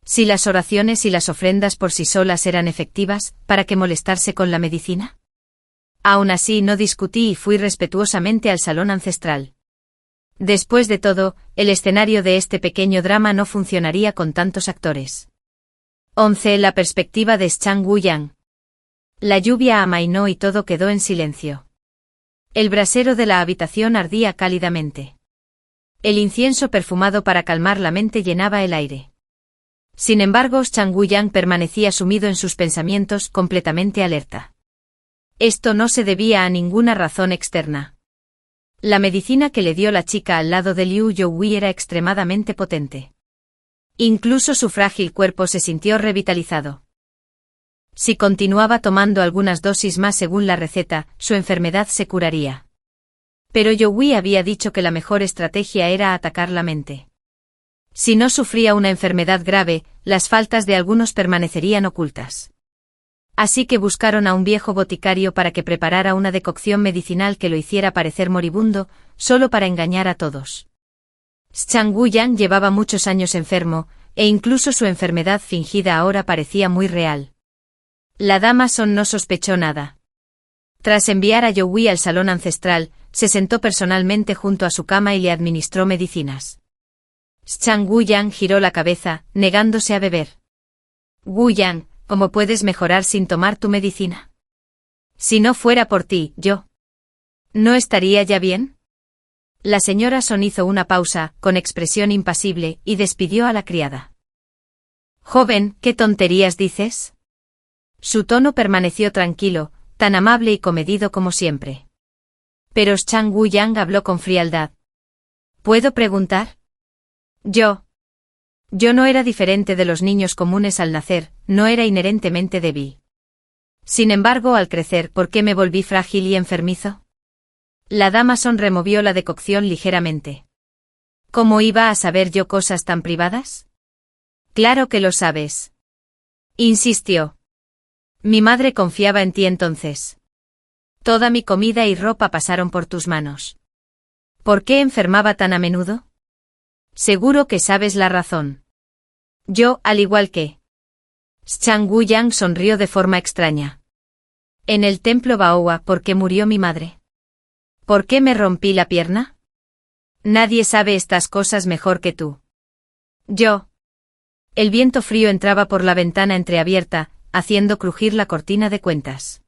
Si las oraciones y las ofrendas por sí solas eran efectivas, ¿para qué molestarse con la medicina? Aún así no discutí y fui respetuosamente al salón ancestral. Después de todo, el escenario de este pequeño drama no funcionaría con tantos actores. 11. La perspectiva de Zhang Guiyang. La lluvia amainó y todo quedó en silencio. El brasero de la habitación ardía cálidamente. El incienso perfumado para calmar la mente llenaba el aire. Sin embargo, Zhang Guiyang permanecía sumido en sus pensamientos, completamente alerta. Esto no se debía a ninguna razón externa. La medicina que le dio la chica al lado de Liu Youyi era extremadamente potente. Incluso su frágil cuerpo se sintió revitalizado. Si continuaba tomando algunas dosis más según la receta, su enfermedad se curaría. Pero Youyi había dicho que la mejor estrategia era atacar la mente. Si no sufría una enfermedad grave, las faltas de algunos permanecerían ocultas. Así que buscaron a un viejo boticario para que preparara una decocción medicinal que lo hiciera parecer moribundo, solo para engañar a todos. Zhang Guiyang llevaba muchos años enfermo, e incluso su enfermedad fingida ahora parecía muy real. La dama Son no sospechó nada. Tras enviar a Youyi al salón ancestral, se sentó personalmente junto a su cama y le administró medicinas. Zhang Guiyang giró la cabeza, negándose a beber. Guiyang, ¿cómo puedes mejorar sin tomar tu medicina? Si no fuera por ti, yo. ¿No estaría ya bien? La señora Son hizo una pausa, con expresión impasible, y despidió a la criada. Joven, ¿qué tonterías dices? Su tono permaneció tranquilo, tan amable y comedido como siempre. Pero Zhang Wuyang habló con frialdad. ¿Puedo preguntar? Yo no era diferente de los niños comunes al nacer, no era inherentemente débil. Sin embargo, al crecer, ¿por qué me volví frágil y enfermizo? La dama Son removió la decocción ligeramente. ¿Cómo iba a saber yo cosas tan privadas? Claro que lo sabes. Insistió. Mi madre confiaba en ti entonces. Toda mi comida y ropa pasaron por tus manos. ¿Por qué enfermaba tan a menudo? Seguro que sabes la razón. Yo, al igual que... Zhang Wuyang sonrió de forma extraña. En el templo Baoa, ¿por qué murió mi madre? ¿Por qué me rompí la pierna? Nadie sabe estas cosas mejor que tú. Yo. El viento frío entraba por la ventana entreabierta, haciendo crujir la cortina de cuentas.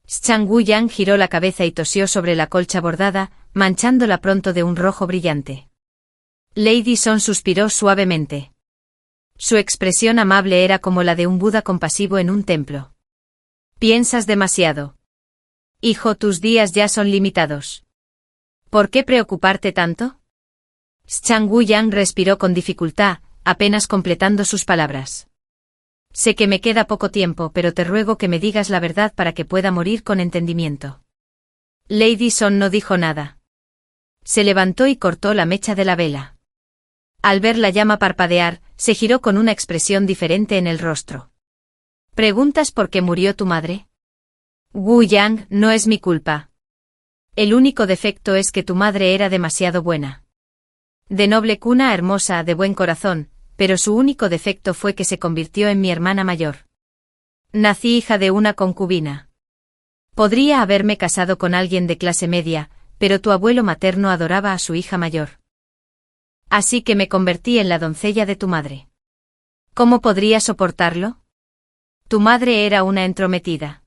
Zhang Wuyang giró la cabeza y tosió sobre la colcha bordada, manchándola pronto de un rojo brillante. Lady Son suspiró suavemente. Su expresión amable era como la de un Buda compasivo en un templo. Piensas demasiado. Hijo, tus días ya son limitados. ¿Por qué preocuparte tanto? Zhang Wuyang respiró con dificultad, apenas completando sus palabras. Sé que me queda poco tiempo, pero te ruego que me digas la verdad para que pueda morir con entendimiento. Lady Son no dijo nada. Se levantó y cortó la mecha de la vela. Al ver la llama parpadear, se giró con una expresión diferente en el rostro. ¿Preguntas por qué murió tu madre? Wuyang, no es mi culpa. El único defecto es que tu madre era demasiado buena. De noble cuna, hermosa, de buen corazón, pero su único defecto fue que se convirtió en mi hermana mayor. Nací hija de una concubina. Podría haberme casado con alguien de clase media, pero tu abuelo materno adoraba a su hija mayor. Así que me convertí en la doncella de tu madre. ¿Cómo podría soportarlo? Tu madre era una entrometida.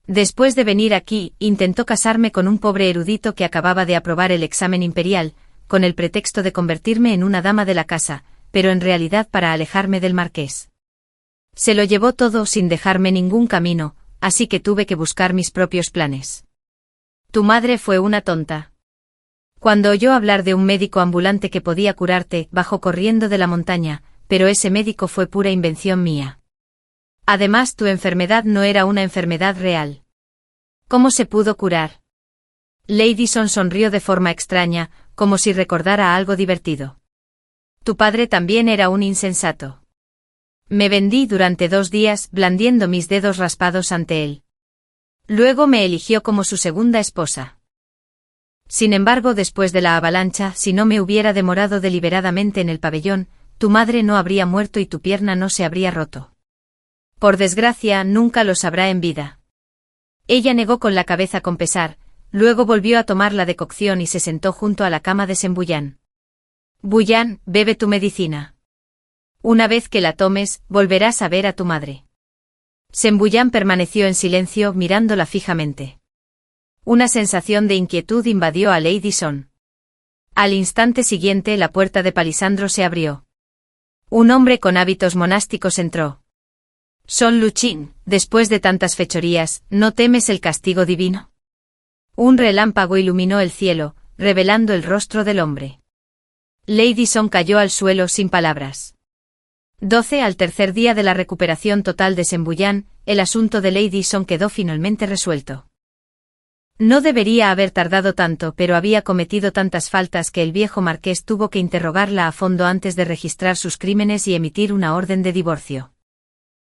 Después de venir aquí, intentó casarme con un pobre erudito que acababa de aprobar el examen imperial, con el pretexto de convertirme en una dama de la casa, pero en realidad para alejarme del marqués. Se lo llevó todo sin dejarme ningún camino, así que tuve que buscar mis propios planes. Tu madre fue una tonta. Cuando oyó hablar de un médico ambulante que podía curarte, bajó corriendo de la montaña, pero ese médico fue pura invención mía. Además, tu enfermedad no era una enfermedad real. ¿Cómo se pudo curar? Lady Son sonrió de forma extraña, como si recordara algo divertido. Tu padre también era un insensato. Me vendí durante 2 días, blandiendo mis dedos raspados ante él. Luego me eligió como su segunda esposa. Sin embargo, después de la avalancha, si no me hubiera demorado deliberadamente en el pabellón, tu madre no habría muerto y tu pierna no se habría roto. Por desgracia, nunca lo sabrá en vida. Ella negó con la cabeza con pesar, luego volvió a tomar la decocción y se sentó junto a la cama de Sembuyán. Wuyang, bebe tu medicina. Una vez que la tomes, volverás a ver a tu madre. Sembuyán permaneció en silencio, mirándola fijamente. Una sensación de inquietud invadió a Lady Son. Al instante siguiente la puerta de Palisandro se abrió. Un hombre con hábitos monásticos entró. Son Luchín, después de tantas fechorías, ¿no temes el castigo divino? Un relámpago iluminó el cielo, revelando el rostro del hombre. Lady Son cayó al suelo sin palabras. 12 Al tercer día de la recuperación total de Sembuyán, el asunto de Lady Son quedó finalmente resuelto. No debería haber tardado tanto, pero había cometido tantas faltas que el viejo marqués tuvo que interrogarla a fondo antes de registrar sus crímenes y emitir una orden de divorcio.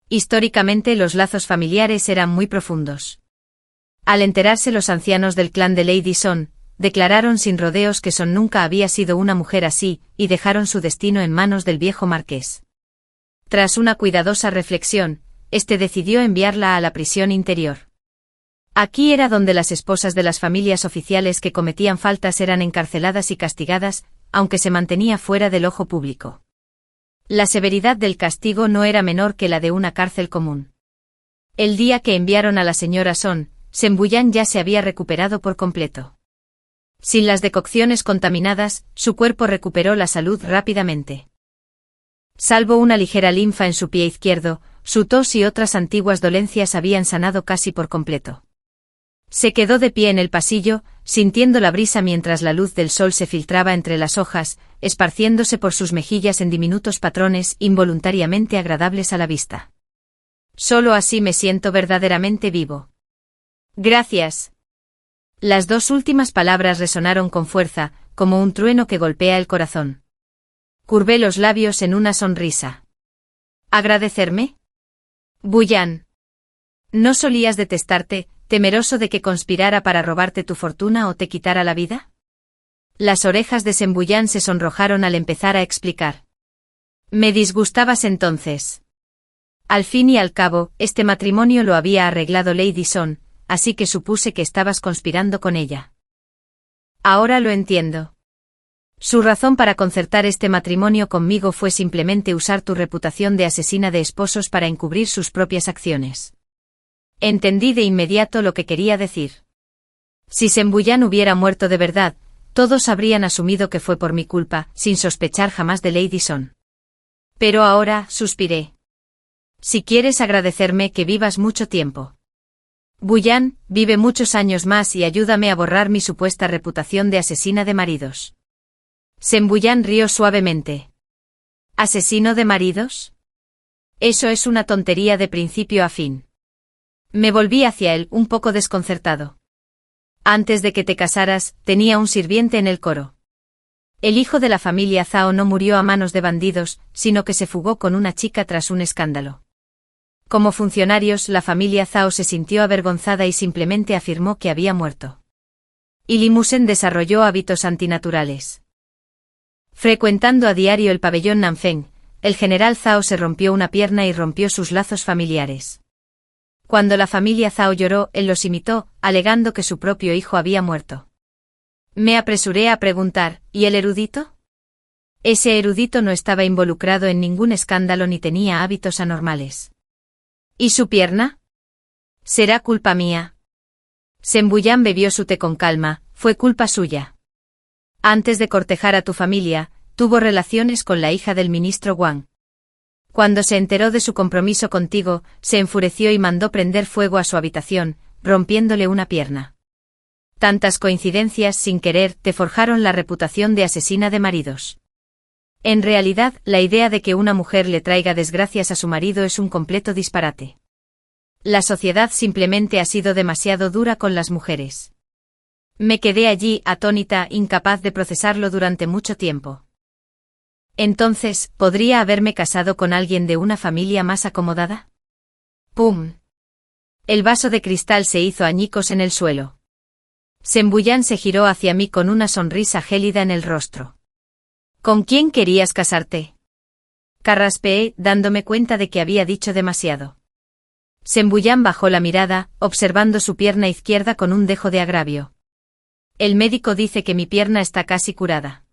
Históricamente los lazos familiares eran muy profundos. Al enterarse los ancianos del clan de Lady Son, declararon sin rodeos que Son nunca había sido una mujer así, y dejaron su destino en manos del viejo marqués. Tras una cuidadosa reflexión, este decidió enviarla a la prisión interior. Aquí era donde las esposas de las familias oficiales que cometían faltas eran encarceladas y castigadas, aunque se mantenía fuera del ojo público. La severidad del castigo no era menor que la de una cárcel común. El día que enviaron a la señora Son, Sembuyán ya se había recuperado por completo. Sin las decocciones contaminadas, su cuerpo recuperó la salud rápidamente. Salvo una ligera linfa en su pie izquierdo, Su tos y otras antiguas dolencias habían sanado casi por completo. Se quedó de pie en el pasillo, sintiendo la brisa mientras la luz del sol se filtraba entre las hojas, esparciéndose por sus mejillas en diminutos patrones involuntariamente agradables a la vista. Solo así me siento verdaderamente vivo. Gracias. Las dos últimas palabras resonaron con fuerza, como un trueno que golpea el corazón. Curvé los labios en una sonrisa. ¿Agradecerme? Buyan. ¿No solías detestarte, temeroso de que conspirara para robarte tu fortuna o te quitara la vida? Las orejas de Sembuyan se sonrojaron al empezar a explicar. Me disgustabas entonces. Al fin y al cabo, este matrimonio lo había arreglado Lady Son, así que supuse que estabas conspirando con ella. Ahora lo entiendo. Su razón para concertar este matrimonio conmigo fue simplemente usar tu reputación de asesina de esposos para encubrir sus propias acciones. Entendí de inmediato lo que quería decir. Si Sembuyan hubiera muerto de verdad, todos habrían asumido que fue por mi culpa, sin sospechar jamás de Lady Son. Pero ahora, suspiré. Si quieres agradecerme que vivas mucho tiempo. Buyan, vive muchos años más y ayúdame a borrar mi supuesta reputación de asesina de maridos. Sembuyan rió suavemente. ¿Asesino de maridos? Eso es una tontería de principio a fin. Me volví hacia él, un poco desconcertado. Antes de que te casaras, tenía un sirviente en el coro. El hijo de la familia Zhao no murió a manos de bandidos, sino que se fugó con una chica tras un escándalo. Como funcionarios, la familia Zhao se sintió avergonzada y simplemente afirmó que había muerto. Y Limusen desarrolló hábitos antinaturales. Frecuentando a diario el pabellón Nanfeng, el general Zhao se rompió una pierna y rompió sus lazos familiares. Cuando la familia Zhao lloró, él los imitó, alegando que su propio hijo había muerto. Me apresuré a preguntar, ¿y el erudito? Ese erudito no estaba involucrado en ningún escándalo ni tenía hábitos anormales. ¿Y su pierna? Será culpa mía. Sembuyan bebió su té con calma, fue culpa suya. Antes de cortejar a tu familia, tuvo relaciones con la hija del ministro Wang. Cuando se enteró de su compromiso contigo, se enfureció y mandó prender fuego a su habitación, rompiéndole una pierna. Tantas coincidencias sin querer te forjaron la reputación de asesina de maridos. En realidad, la idea de que una mujer le traiga desgracias a su marido es un completo disparate. La sociedad simplemente ha sido demasiado dura con las mujeres. Me quedé allí, atónita, incapaz de procesarlo durante mucho tiempo. Entonces, ¿podría haberme casado con alguien de una familia más acomodada? ¡Pum! El vaso de cristal se hizo añicos en el suelo. Sembuyan se giró hacia mí con una sonrisa gélida en el rostro. ¿Con quién querías casarte? Carraspeé, dándome cuenta de que había dicho demasiado. Sembuyan bajó la mirada, observando su pierna izquierda con un dejo de agravio. El médico dice que mi pierna está casi curada.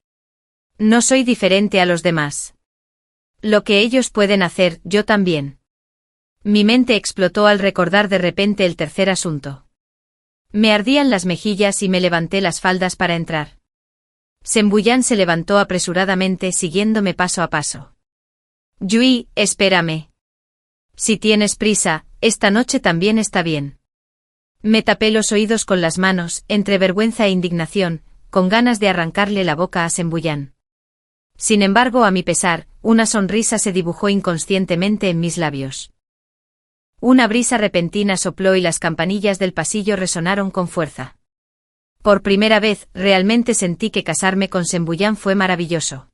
No soy diferente a los demás. Lo que ellos pueden hacer, yo también. Mi mente explotó al recordar de repente el tercer asunto. Me ardían las mejillas y me levanté las faldas para entrar. Sembuyan se levantó apresuradamente siguiéndome paso a paso. Yui, espérame. Si tienes prisa, esta noche también está bien. Me tapé los oídos con las manos, entre vergüenza e indignación, con ganas de arrancarle la boca a Sembuyan. Sin embargo, a mi pesar, una sonrisa se dibujó inconscientemente en mis labios. Una brisa repentina sopló y las campanillas del pasillo resonaron con fuerza. Por primera vez, realmente sentí que casarme con Sembuyan fue maravilloso.